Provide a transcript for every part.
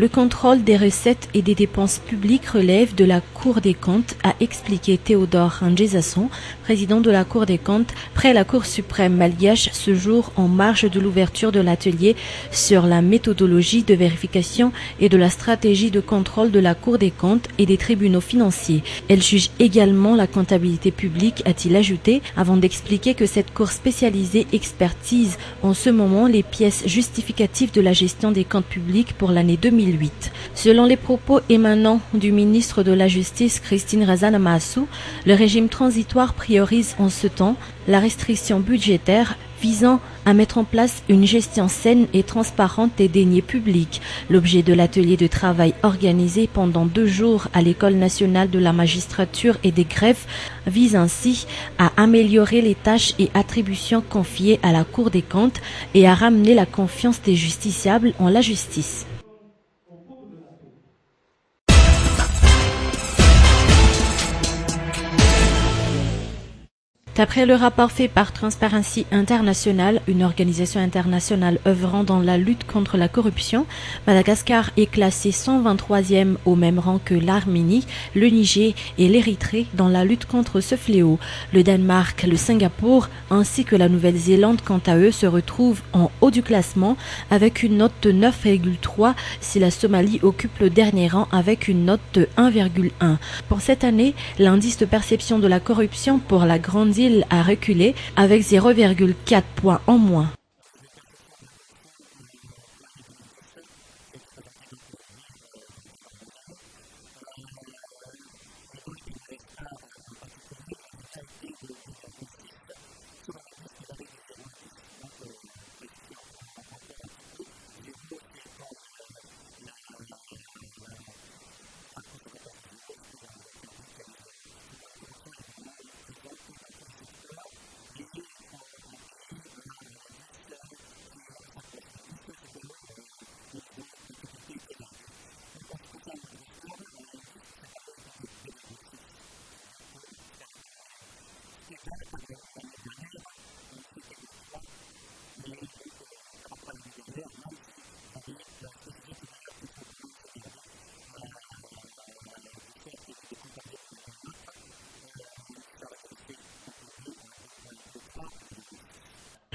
Le contrôle des recettes et des dépenses publiques relève de la Cour des comptes, a expliqué Théodore Ranjezasson, président de la Cour des comptes, près la Cour suprême malgache ce jour en marge de l'ouverture de l'atelier sur la méthodologie de vérification et de la stratégie de contrôle de la Cour des comptes et des tribunaux financiers. Elle juge également la comptabilité publique, a-t-il ajouté, avant d'expliquer que cette cour spécialisée expertise en ce moment les pièces justificatives de la gestion des comptes publics pour l'année 2008. Selon les propos émanant du ministre de la Justice Christine Razanamassou, le régime transitoire priorise en ce temps la restriction budgétaire visant à mettre en place une gestion saine et transparente des deniers publics. L'objet de l'atelier de travail organisé pendant 2 jours à l'École nationale de la magistrature et des greffes vise ainsi à améliorer les tâches et attributions confiées à la Cour des comptes et à ramener la confiance des justiciables en la justice. D'après le rapport fait par Transparency International, une organisation internationale œuvrant dans la lutte contre la corruption, Madagascar est classé 123e au même rang que l'Arménie, le Niger et l'Érythrée dans la lutte contre ce fléau. Le Danemark, le Singapour ainsi que la Nouvelle-Zélande, quant à eux, se retrouvent en haut du classement avec une note de 9,3 si la Somalie occupe le dernier rang avec une note de 1,1. Pour cette année, l'indice de perception de la corruption pour la grande île a reculé avec 0,4 points en moins.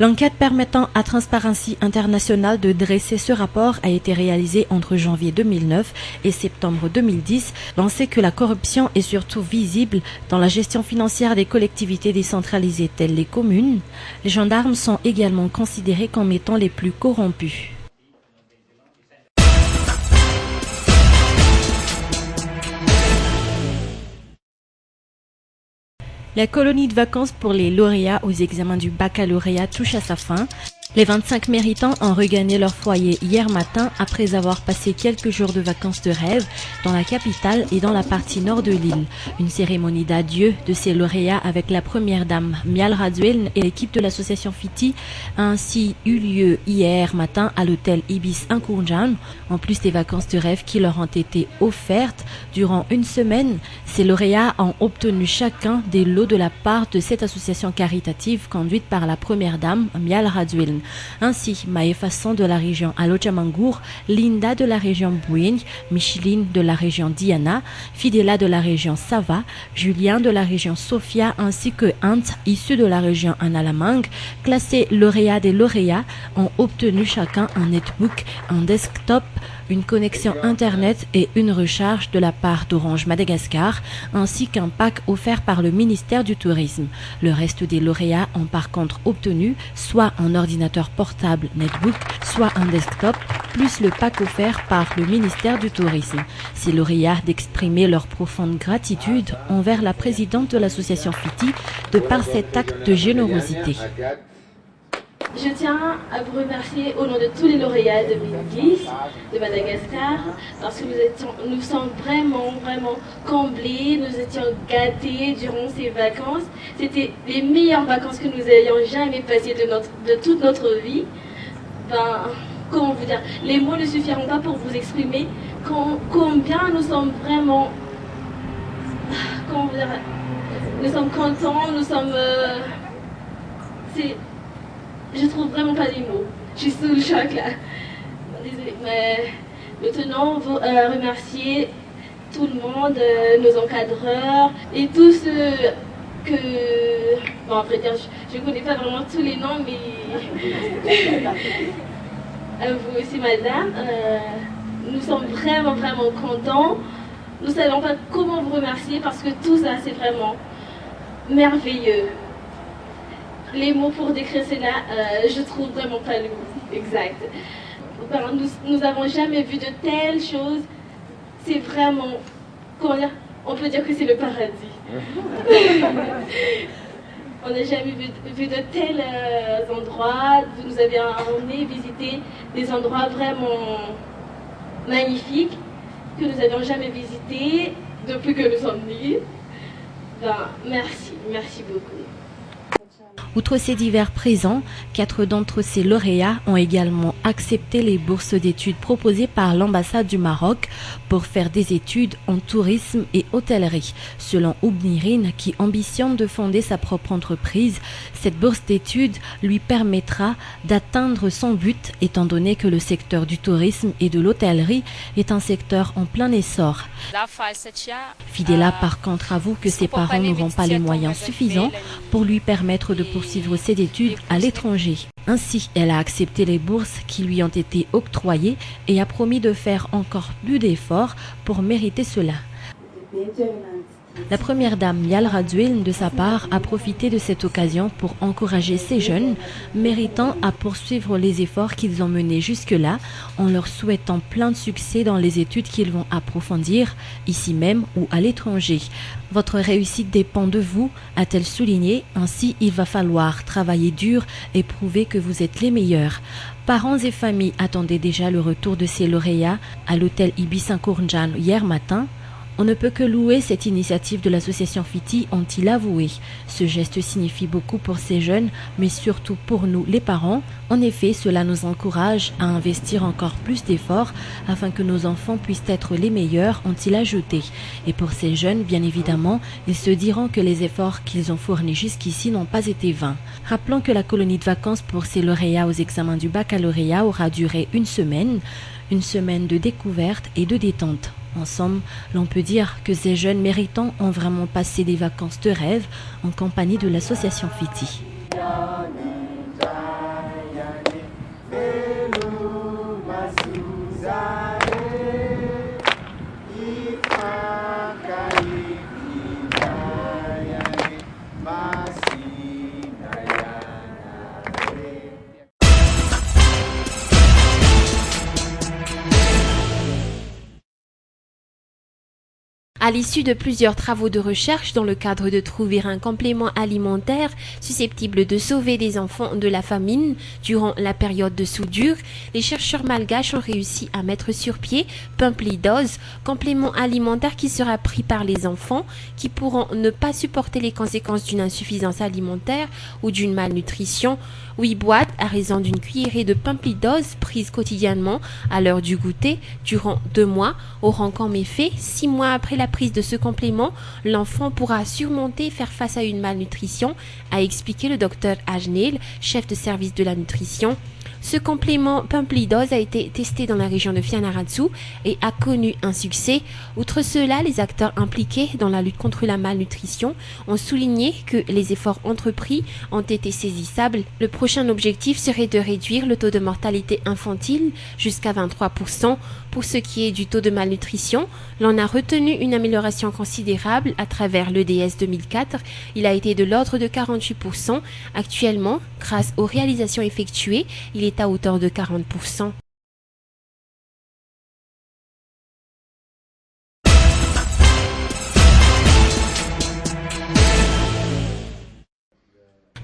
L'enquête permettant à Transparency International de dresser ce rapport a été réalisée entre janvier 2009 et septembre 2010. On sait que la corruption est surtout visible dans la gestion financière des collectivités décentralisées telles les communes. Les gendarmes sont également considérés comme étant les plus corrompus. La colonie de vacances pour les lauréats aux examens du baccalauréat touche à sa fin. Les 25 méritants ont regagné leur foyer hier matin après avoir passé quelques jours de vacances de rêve dans la capitale et dans la partie nord de l'île. Une cérémonie d'adieu de ces lauréats avec la première dame Mial Radueln et l'équipe de l'association Fiti a ainsi eu lieu hier matin à l'hôtel Ibis Inkounjan. En plus des vacances de rêve qui leur ont été offertes durant une semaine, ces lauréats ont obtenu chacun des lots de la part de cette association caritative conduite par la première dame Mial Radueln. Ainsi, Maëfassan de la région Alojamangour, Linda de la région Bouigne, Micheline de la région Diana, Fidela de la région Sava, Julien de la région Sofia ainsi que Ant, issu de la région Analamang, classés lauréats des lauréats, ont obtenu chacun un netbook, un desktop, une connexion internet et une recharge de la part d'Orange Madagascar, ainsi qu'un pack offert par le ministère du Tourisme. Le reste des lauréats ont par contre obtenu soit un ordinateur portable netbook, soit un desktop, plus le pack offert par le ministère du Tourisme. Ces lauréats d'exprimer leur profonde gratitude envers la présidente de l'association Fiti de par cet acte de générosité. Je tiens à vous remercier au nom de tous les lauréats 2010 de Madagascar parce que nous sommes vraiment comblés, nous étions gâtés durant ces vacances. C'était les meilleures vacances que nous ayons jamais passées de toute notre vie. Comment vous dire, les mots ne suffiront pas pour vous exprimer combien nous sommes vraiment, comment vous dire, nous sommes contents, nous sommes, je trouve vraiment pas les mots. Je suis sous le choc là. Désolée, mais Nous tenons à remercier tout le monde, nos encadreurs et tous ceux que... Bon, à vrai dire, je ne connais pas vraiment tous les noms, mais... vous aussi, madame. Nous sommes vraiment, vraiment contents. Nous ne savons pas comment vous remercier parce que tout ça, c'est vraiment merveilleux. Les mots pour décrire cela, je trouve vraiment pas le mot exact. Nous n'avons jamais vu de telles choses. C'est vraiment, comment dire, on peut dire que c'est le paradis. On n'a jamais vu de tels endroits. Vous nous avez emmené visiter des endroits vraiment magnifiques que nous n'avions jamais visités depuis que nous sommes venus. Ben, merci beaucoup. Outre ces divers présents, 4 d'entre ces lauréats ont également accepté les bourses d'études proposées par l'ambassade du Maroc pour faire des études en tourisme et hôtellerie. Selon Oubnirine, qui ambitionne de fonder sa propre entreprise, cette bourse d'études lui permettra d'atteindre son but, étant donné que le secteur du tourisme et de l'hôtellerie est un secteur en plein essor. Fidela, par contre, avoue que ses parents n'auront pas les moyens suffisants pour lui permettre de poursuivre ses études à l'étranger. Ainsi, elle a accepté les bourses qui lui ont été octroyées et a promis de faire encore plus d'efforts pour mériter cela. La première dame, Yal Radouil, de sa part, a profité de cette occasion pour encourager ces jeunes méritants à poursuivre les efforts qu'ils ont menés jusque-là, en leur souhaitant plein de succès dans les études qu'ils vont approfondir, ici même ou à l'étranger. Votre réussite dépend de vous, a-t-elle souligné. Ainsi, il va falloir travailler dur et prouver que vous êtes les meilleurs. Parents et familles attendaient déjà le retour de ces lauréats à l'hôtel Ibis Kournjan hier matin. On ne peut que louer cette initiative de l'association Fiti, ont-ils avoué. Ce geste signifie beaucoup pour ces jeunes, mais surtout pour nous, les parents. En effet, cela nous encourage à investir encore plus d'efforts afin que nos enfants puissent être les meilleurs, ont-ils ajouté. Et pour ces jeunes, bien évidemment, ils se diront que les efforts qu'ils ont fournis jusqu'ici n'ont pas été vains. Rappelons que la colonie de vacances pour ces lauréats aux examens du baccalauréat aura duré une semaine de découverte et de détente. En somme, l'on peut dire que ces jeunes méritants ont vraiment passé des vacances de rêve en compagnie de l'association Fiti. À l'issue de plusieurs travaux de recherche dans le cadre de trouver un complément alimentaire susceptible de sauver des enfants de la famine durant la période de soudure, les chercheurs malgaches ont réussi à mettre sur pied Pumplidose, complément alimentaire qui sera pris par les enfants qui pourront ne pas supporter les conséquences d'une insuffisance alimentaire ou d'une malnutrition. 8 boîtes à raison d'une cuillerée de Pumplidose prise quotidiennement à l'heure du goûter durant 2 mois auront comme effet 6 mois après la prise de ce complément, l'enfant pourra surmonter et faire face à une malnutrition, a expliqué le docteur Ajnel, chef de service de la nutrition. Ce complément Pumplidose a été testé dans la région de Fianarantsoa et a connu un succès. Outre cela, les acteurs impliqués dans la lutte contre la malnutrition ont souligné que les efforts entrepris ont été saisissables. Le prochain objectif serait de réduire le taux de mortalité infantile jusqu'à 23%. Pour ce qui est du taux de malnutrition, l'on a retenu une amélioration considérable à travers l'EDS 2004. Il a été de l'ordre de 48%. Actuellement, grâce aux réalisations effectuées, il est à hauteur de 40%.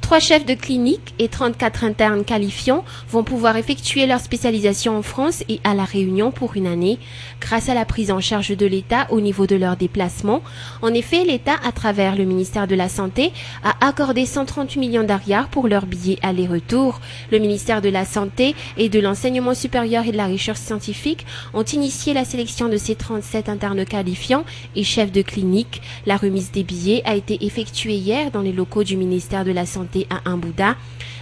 Trois chefs de clinique et 34 internes qualifiants vont pouvoir effectuer leur spécialisation en France et à La Réunion pour une année, grâce à la prise en charge de l'État au niveau de leurs déplacements. En effet, l'État, à travers le ministère de la Santé, a accordé 138 millions d'ariars pour leurs billets aller-retour. Le ministère de la Santé et de l'Enseignement supérieur et de la Recherche scientifique ont initié la sélection de ces 37 internes qualifiants et chefs de clinique. La remise des billets a été effectuée hier dans les locaux du ministère de la Santé à Mbouda.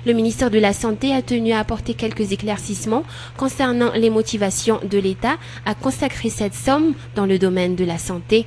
Le ministère de la Santé a tenu à apporter quelques éclaircissements concernant les motivations de l'État à consacrer cette somme dans le domaine de la santé.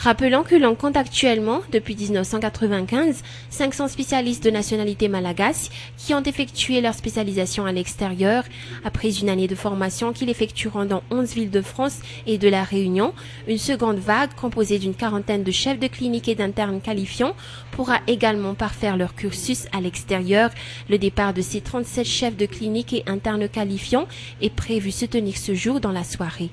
Rappelons que l'on compte actuellement, depuis 1995, 500 spécialistes de nationalité malagasy qui ont effectué leur spécialisation à l'extérieur. Après une année de formation qu'ils effectueront dans 11 villes de France et de la Réunion, une seconde vague composée d'une quarantaine de chefs de clinique et d'internes qualifiants pourra également parfaire leur cursus à l'extérieur. Le départ de ces 37 chefs de clinique et internes qualifiants est prévu se tenir ce jour dans la soirée.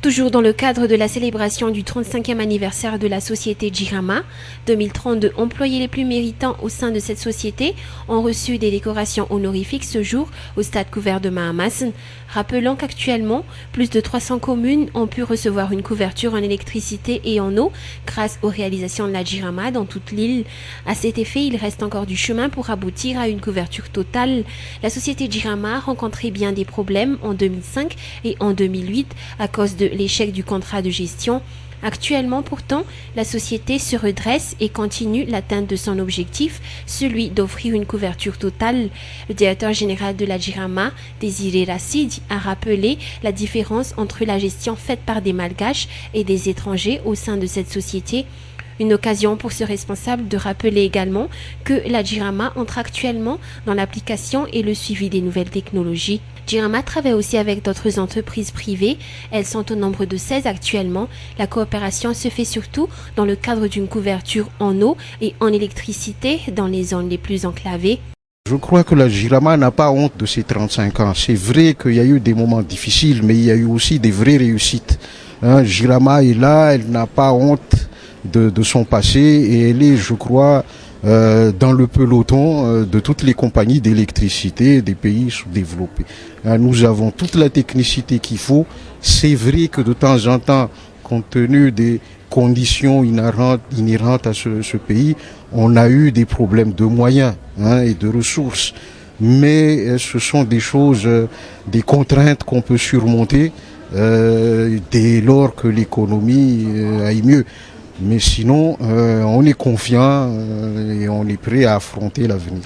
Toujours dans le cadre de la célébration du 35e anniversaire de la société Jirama, 2032 employés les plus méritants au sein de cette société ont reçu des décorations honorifiques ce jour au stade couvert de Mahamassen. Rappelons qu'actuellement, plus de 300 communes ont pu recevoir une couverture en électricité et en eau grâce aux réalisations de la Jirama dans toute l'île. À cet effet, il reste encore du chemin pour aboutir à une couverture totale. La société Jirama rencontrait bien des problèmes en 2005 et en 2008 à cause de l'échec du contrat de gestion. Actuellement, pourtant, la société se redresse et continue l'atteinte de son objectif, celui d'offrir une couverture totale. Le directeur général de la Jirama, Désiré Racidi, a rappelé la différence entre la gestion faite par des Malgaches et des étrangers au sein de cette société. Une occasion pour ce responsable de rappeler également que la Jirama entre actuellement dans l'application et le suivi des nouvelles technologies. Jirama travaille aussi avec d'autres entreprises privées. Elles sont au nombre de 16 actuellement. La coopération se fait surtout dans le cadre d'une couverture en eau et en électricité dans les zones les plus enclavées. Je crois que la Jirama n'a pas honte de ses 35 ans. C'est vrai qu'il y a eu des moments difficiles, mais il y a eu aussi des vraies réussites. Jirama est là, elle n'a pas honte de son passé et elle est, je crois, dans le peloton de toutes les compagnies d'électricité des pays sous-développés. Nous avons toute la technicité qu'il faut. C'est vrai que de temps en temps, compte tenu des conditions inhérentes à ce pays, on a eu des problèmes de moyens et de ressources. Mais ce sont des choses, des contraintes qu'on peut surmonter dès lors que l'économie aille mieux. Mais sinon, on est confiant et on est prêt à affronter l'avenir.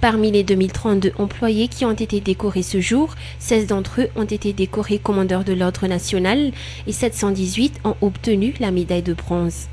Parmi les 2032 employés qui ont été décorés ce jour, 16 d'entre eux ont été décorés commandeurs de l'ordre national et 718 ont obtenu la médaille de bronze.